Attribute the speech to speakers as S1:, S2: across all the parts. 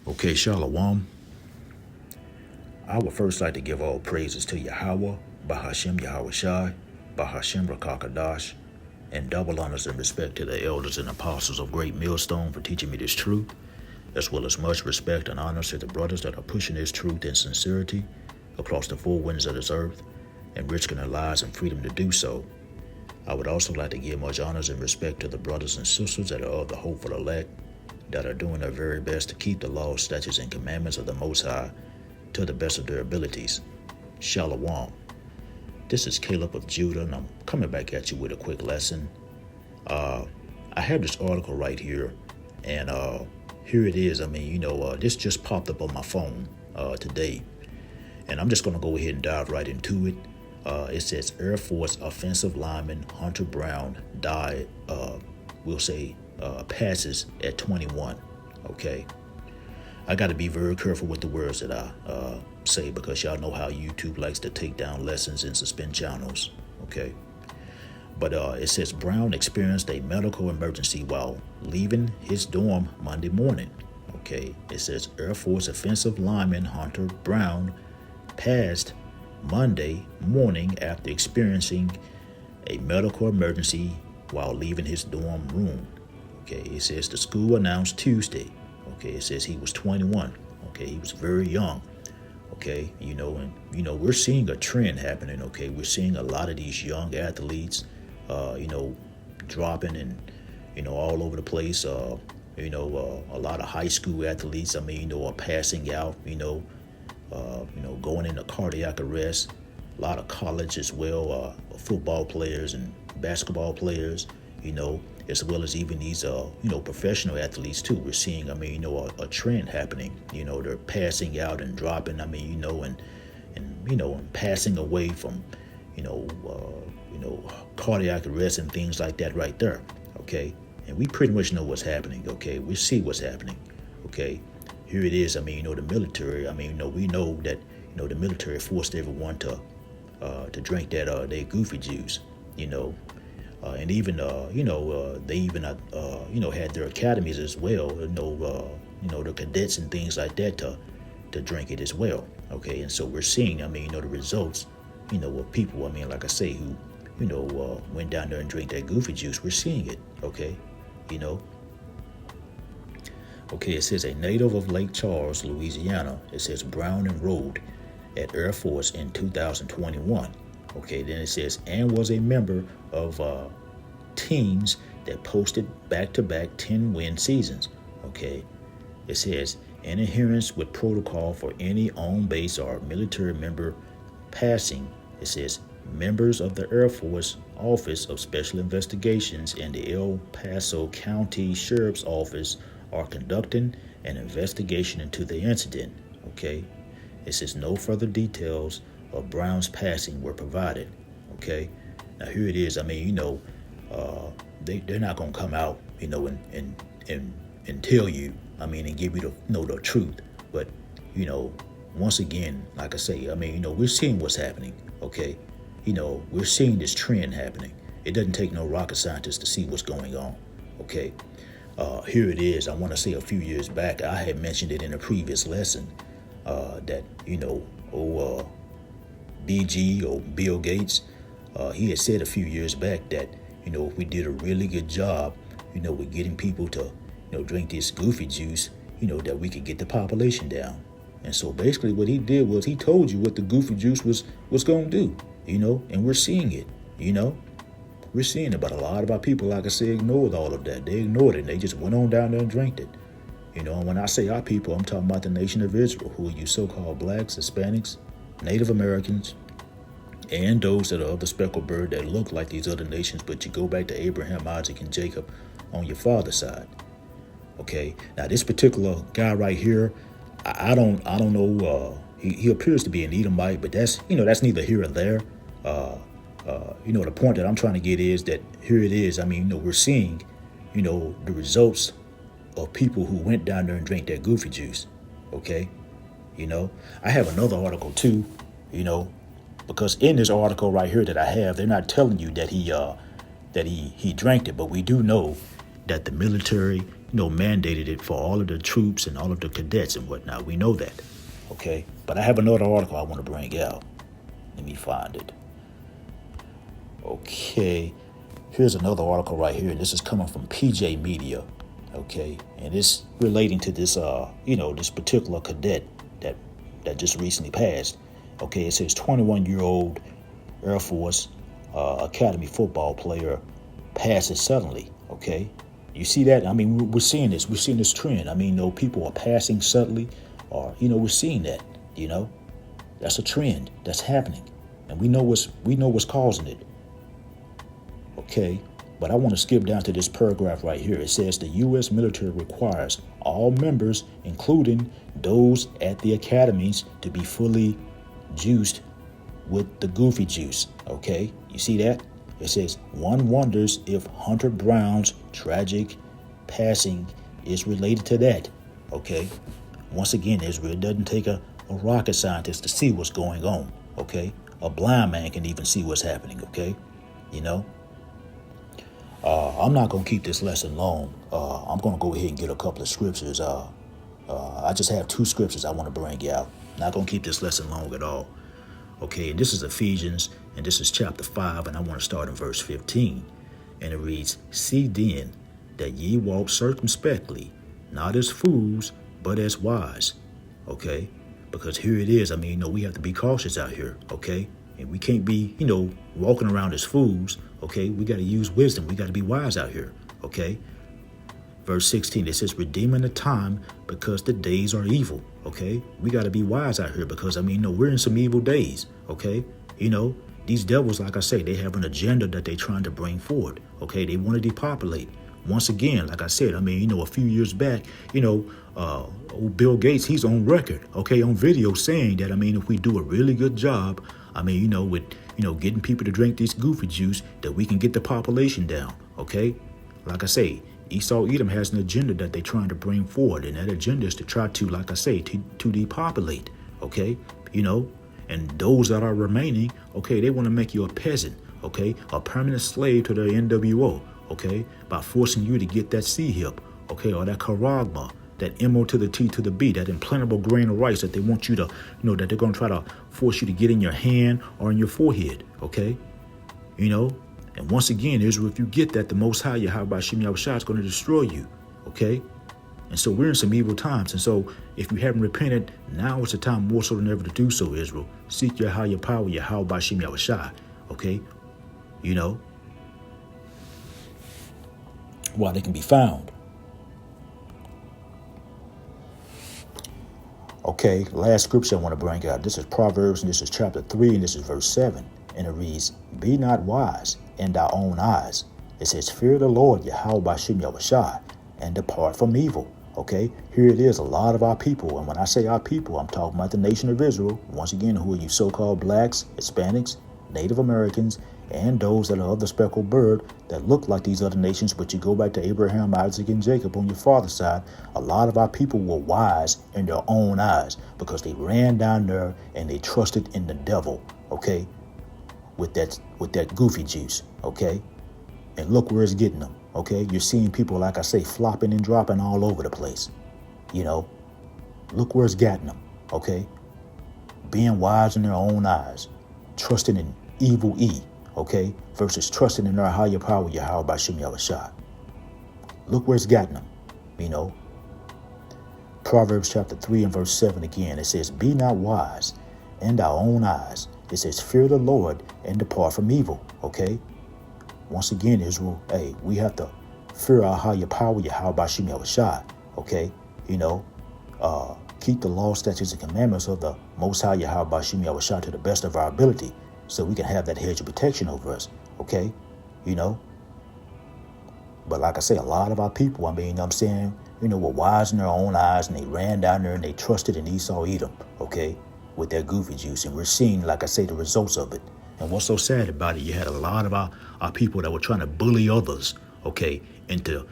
S1: Okay, Shalom. I would first like to give all praises to Yahweh, Bahashem Yahweh Shai, Bahashem Rakakadash, and double honors and respect to the elders and apostles of Great Millstone for teaching me this truth, as well as much respect and honors to the brothers that are pushing this truth in sincerity across the four winds of this earth and risking their lives and freedom to do so. I would also like to give much honors and respect to the brothers and sisters that are of the hopeful elect, that are doing their very best to keep the laws, statutes, and commandments of the Most High to the best of their abilities. Shalom. This is Caleb of Judah, and I'm coming back at you with a quick lesson. I have this article right here, and here it is. This just popped up on my phone today, and I'm just going to go ahead and dive right into it. It says Air Force offensive lineman Hunter Brown died, passes at 21. Okay. I got to be very careful with the words that I say, because y'all know how YouTube likes to take down lessons and suspend channels. Okay. But it says Brown experienced a medical emergency while leaving his dorm Monday morning. Okay. It says Air Force offensive lineman Hunter Brown passed Monday morning after experiencing a medical emergency while leaving his dorm room. Okay, it says the school announced Tuesday. Okay, it says he was 21. Okay, he was very young. Okay, we're seeing a trend happening. Okay, we're seeing a lot of these young athletes, dropping and, all over the place. A lot of high school athletes, are passing out, going into cardiac arrest. A lot of college as well, football players and basketball players, as well as even these, professional athletes too. We're seeing, a trend happening. They're passing out and dropping, and passing away from, cardiac arrest and things like that right there. Okay. And we pretty much know what's happening. Okay. We see what's happening. Okay. Here it is. The military, we know that, the military forced everyone to drink that, their goofy juice, and even, they even, had their academies as well, the cadets and things like that to drink it as well. Okay. And so we're seeing, the results, of people, like I say, who, went down there and drank that goofy juice. We're seeing it. Okay. Okay, it says a native of Lake Charles, Louisiana. It says Brown enrolled at Air Force in 2021. Okay, then it says and was a member of teams that posted back-to-back 10-win seasons. Okay, it says in adherence with protocol for any on-base or military member passing. It says members of the Air Force Office of Special Investigations and the El Paso County Sheriff's Office are conducting an investigation into the incident. Okay, it says no further details of Brown's passing were provided. Okay, now here it is. They're not gonna come out, and tell you, and give you the truth. But once again, like I say, we're seeing what's happening. Okay, we're seeing this trend happening. It doesn't take no rocket scientist to see what's going on. Okay. Here it is. I want to say a few years back, I had mentioned it in a previous lesson, that, BG or Bill Gates, he had said a few years back that, if we did a really good job, with getting people to, drink this goofy juice, that we could get the population down. And so basically what he did was he told you what the goofy juice was going to do, and we're seeing it, We're seeing it, but a lot of our people, like I said, ignored all of that. They ignored it, and they just went on down there and drank it. And when I say our people, I'm talking about the nation of Israel, who are you so-called blacks, Hispanics, Native Americans, and those that are of the speckled bird that look like these other nations, but you go back to Abraham, Isaac, and Jacob on your father's side. Okay, now this particular guy right here, I don't know. He appears to be an Edomite, but that's neither here or there. The point that I'm trying to get is that here it is. We're seeing, the results of people who went down there and drank that goofy juice. Okay. I have another article too, because in this article right here that I have, they're not telling you that he drank it, but we do know that the military, mandated it for all of the troops and all of the cadets and whatnot. We know that, okay? But I have another article I want to bring out. Let me find it. Okay, here's another article right here, and this is coming from PJ Media, okay? And it's relating to this, this particular cadet that just recently passed. Okay, it says 21-year-old Air Force Academy football player passes suddenly. Okay, you see that? I mean, we're seeing this. We're seeing this trend. I mean, people are passing suddenly, or we're seeing that. That's a trend that's happening, and we know what's causing it. Okay, but I want to skip down to this paragraph right here. It says the U.S. military requires all members, including those at the academies, to be fully juiced with the goofy juice. Okay, you see that? It says, one wonders if Hunter Brown's tragic passing is related to that. Okay, once again, Israel, it doesn't take a rocket scientist to see what's going on. Okay, a blind man can even see what's happening. Okay, I'm not going to keep this lesson long. I'm going to go ahead and get a couple of scriptures. I just have two scriptures I want to bring out. Not going to keep this lesson long at all. Okay, and this is Ephesians, and this is chapter 5, and I want to start in verse 15. And it reads, see then that ye walk circumspectly, not as fools, but as wise. Okay, because here it is. I mean, we have to be cautious out here. Okay, and we can't be, walking around as fools. Okay, we got to use wisdom. We got to be wise out here. Okay. Verse 16, it says, redeeming the time because the days are evil. Okay, we got to be wise out here because, we're in some evil days. Okay, these devils, like I say, they have an agenda that they're trying to bring forward. Okay, they want to depopulate. Once again, like I said, a few years back, old Bill Gates, he's on record, okay, on video saying that, if we do a really good job, with, getting people to drink this goofy juice, that we can get the population down. Okay, like I say, Esau Edom has an agenda that they're trying to bring forward, and that agenda is to try to, like I say, to depopulate, okay, and those that are remaining, okay, they want to make you a peasant, okay, a permanent slave to their NWO, okay, by forcing you to get that C-hip, okay, or that charagma, that M-O to the T to the B, that implantable grain of rice that they want you to, that they're going to try to force you to get in your hand or in your forehead, okay, and once again, Israel, if you get that, the Most High, Yahweh Shem Yahushua, is going to destroy you, okay? And so we're in some evil times. And so if you haven't repented, now is the time more so than ever to do so, Israel. Seek your higher power, Yahweh Shem Yahushua, okay? While they can be found. Okay, last scripture I want to bring out. This is Proverbs, and this is chapter 3, and this is verse 7. And it reads, be not wise in thy own eyes. It says, fear the Lord, Yahweh Shem Yahushua, and depart from evil. Okay, here it is, a lot of our people. And when I say our people, I'm talking about the nation of Israel. Once again, who are you so-called blacks, Hispanics, Native Americans, and those that are of the speckled bird that look like these other nations, but you go back to Abraham, Isaac, and Jacob on your father's side, a lot of our people were wise in their own eyes because they ran down there and they trusted in the devil, okay, with that goofy juice, okay? And look where it's getting them, okay? You're seeing people, like I say, flopping and dropping all over the place, Look where it's gotten them, okay? Being wise in their own eyes, trusting in evil E, okay, versus trusting in their higher power, Yahweh Shem Yahushua. Look where it's gotten them, Proverbs chapter 3 and verse 7 again, it says, be not wise in thy own eyes. It says, fear the Lord and depart from evil, okay? Once again, Israel, hey, we have to fear our higher power, Yahweh Shem Yahushua, okay? Keep the law, statutes, and commandments of the Most High, Yahweh Shem Yahushua to the best of our ability, so we can have that hedge of protection over us, okay? But like I say, a lot of our people, were wise in their own eyes, and they ran down there and they trusted in Esau Edom, okay, with their goofy juice. And we're seeing, like I say, the results of it. And what's so sad about it, you had a lot of our people that were trying to bully others, okay, into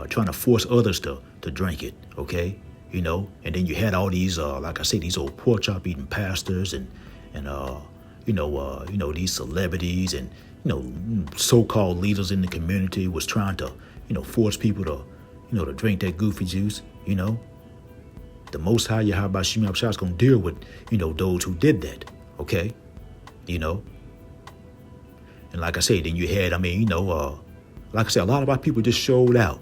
S1: trying to force others to drink it, okay? And then you had all these, like I say, these old pork chop eating pastors and these celebrities and, so-called leaders in the community was trying to, force people to, to drink that goofy juice, The Most High Yahweh Shem Yahushua is going to deal with, those who did that, okay? And like I said, then you had, like I said, a lot of our people just showed out,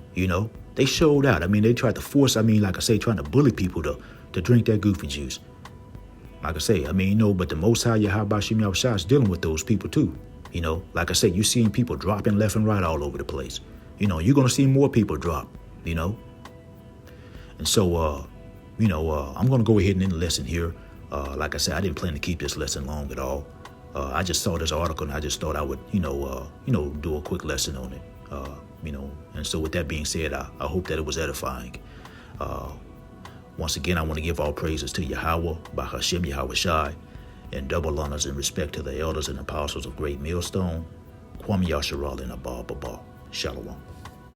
S1: They showed out. They tried to force, like I say, trying to bully people to drink that goofy juice. Like I say, but the Most High Yahweh Shem Yahushua is dealing with those people too. Like I said, you're seeing people dropping left and right all over the place. You're going to see more people drop, And so, I'm going to go ahead and end the lesson here. Like I said, I didn't plan to keep this lesson long at all. I just saw this article and I just thought I would, do a quick lesson on it. And so with that being said, I hope that it was edifying. Once again, I want to give all praises to Yahweh, by Hashem Yahweh Shai, and double honors and respect to the elders and apostles of Great Millstone, Kwame Yasharal and Abba Baba. Shalom.